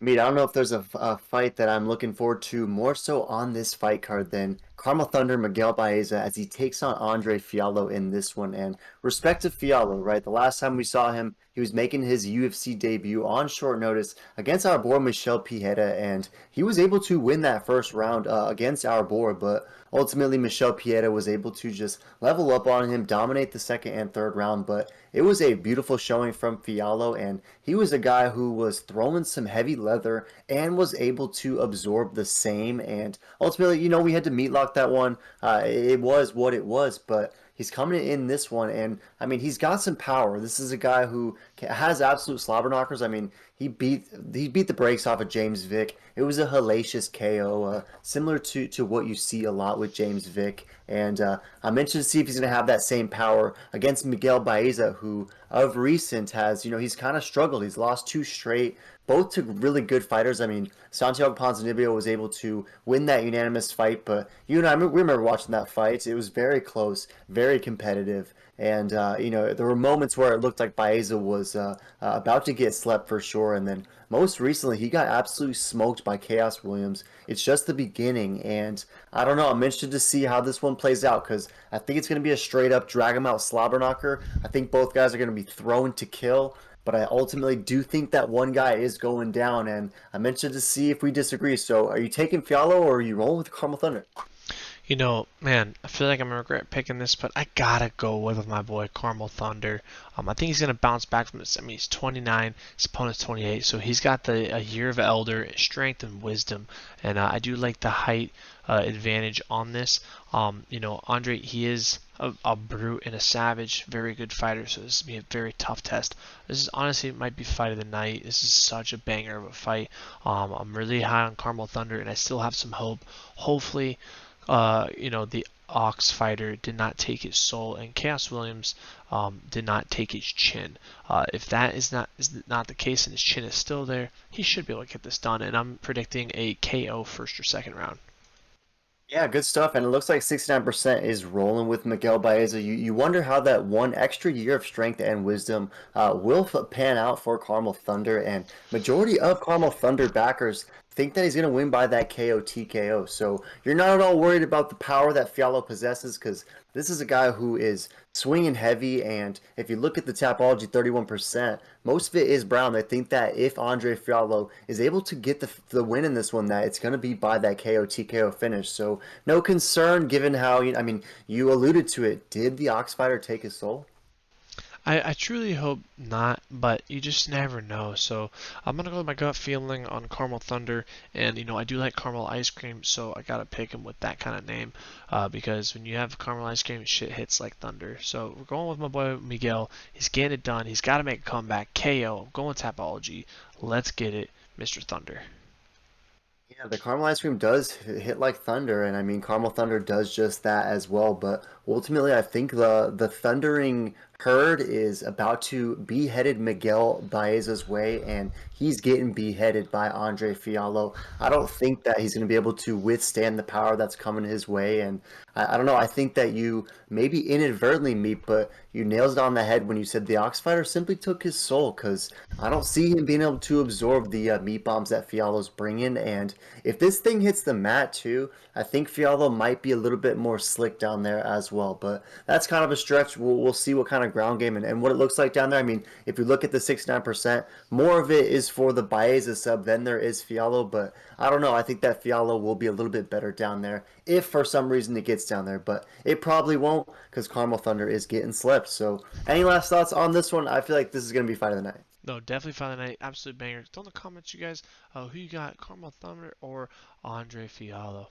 Meet, I don't know if there's a fight that I'm looking forward to more so on this fight card than Carmel Thunder Miguel Baeza as he takes on Andre Fialho in this one. And respect to Fialho, right? The last time we saw him, he was making his UFC debut on short notice against our boy Michel Pieta, and he was able to win that first round against our boy, but ultimately Michel Pieta was able to just level up on him, dominate the second and third round. But it was a beautiful showing from Fialho, and he was a guy who was throwing some heavy leather and was able to absorb the same. And ultimately, we had to meat lock that one. It was what it was, but he's coming in this one, and I mean, he's got some power. This is a guy who has absolute slobber knockers. I mean, he beat the brakes off of James Vick. It was a hellacious KO, similar to what you see a lot with James Vick. And I'm interested to see if he's going to have that same power against Miguel Baeza, who of recent has, he's kind of struggled. He's lost two straight, both to really good fighters. I mean, Santiago Ponzinibbio was able to win that unanimous fight, but you and I, we remember watching that fight. It was very close, very competitive. And, there were moments where it looked like Baeza was about to get slept for sure. And then most recently, he got absolutely smoked by Chaos Williams. It's just the beginning. And I don't know. I'm interested to see how this one plays out because I think it's going to be a straight up drag him out slobber knocker. I think both guys are going to be thrown to kill. But I ultimately do think that one guy is going down. And I'm interested to see if we disagree. So are you taking Fialho or are you rolling with Carmel Thunder? Man, I feel like I'm gonna regret picking this, but I gotta go with my boy Carmel Thunder. I think he's gonna bounce back from this. I mean, he's 29, his opponent's 28, so he's got a year of elder strength and wisdom, and I do like the height advantage on this. Andre, he is a brute and a savage, very good fighter, so this is gonna be a very tough test. This is honestly it might be fight of the night. This is such a banger of a fight. I'm really high on Carmel Thunder, and I still have some hope. Hopefully the Ox fighter did not take his soul, and Chaos Williams did not take his chin. If that is not the case, and his chin is still there, he should be able to get this done. And I'm predicting a KO first or second round. Yeah, good stuff. And it looks like 69% is rolling with Miguel Baeza. You wonder how that one extra year of strength and wisdom will pan out for Carmel Thunder. And majority of Carmel Thunder backers think that he's going to win by that KO TKO. So you're not at all worried about the power that Fialho possesses because this is a guy who is swinging heavy. And if you look at the Tapology 31%, most of it is Brown. They think that if Andre Fialho is able to get the win in this one, that it's going to be by that KO TKO finish. So no concern given how, I mean, you alluded to it. Did the Ox fighter take his soul? I truly hope not, but you just never know. So I'm gonna go with my gut feeling on Caramel Thunder, and I do like caramel ice cream, so I gotta pick him with that kind of name, because when you have caramel ice cream, shit hits like thunder. So we're going with my boy Miguel. He's getting it done. He's got to make a comeback. KO. Going with Tapology. Let's get it, Mr. Thunder. Yeah, the caramel ice cream does hit like thunder, and I mean caramel thunder does just that as well. But ultimately, I think the thundering herd is about to beheaded Miguel Baeza's way, and he's getting beheaded by Andre Fialho. I don't think that he's going to be able to withstand the power that's coming his way, and I don't know. I think that you maybe inadvertently meet, but you nailed it on the head when you said the Ox fighter simply took his soul because I don't see him being able to absorb the meat bombs that Fialho's bringing, and if this thing hits the mat too, I think Fialho might be a little bit more slick down there as well. But that's kind of a stretch. We'll see what kind of ground game and what it looks like down there. I mean, if you look at the 69%, more of it is for the Baeza sub than there is Fialho. But I don't know. I think that Fialho will be a little bit better down there if for some reason it gets down there. But it probably won't because Carmel Thunder is getting slipped. So any last thoughts on this one? I feel like this is going to be fight of the night. No, definitely find the night. Absolute banger. Tell in the comments, you guys, who you got, Caramel Thunder or Andre Fialho.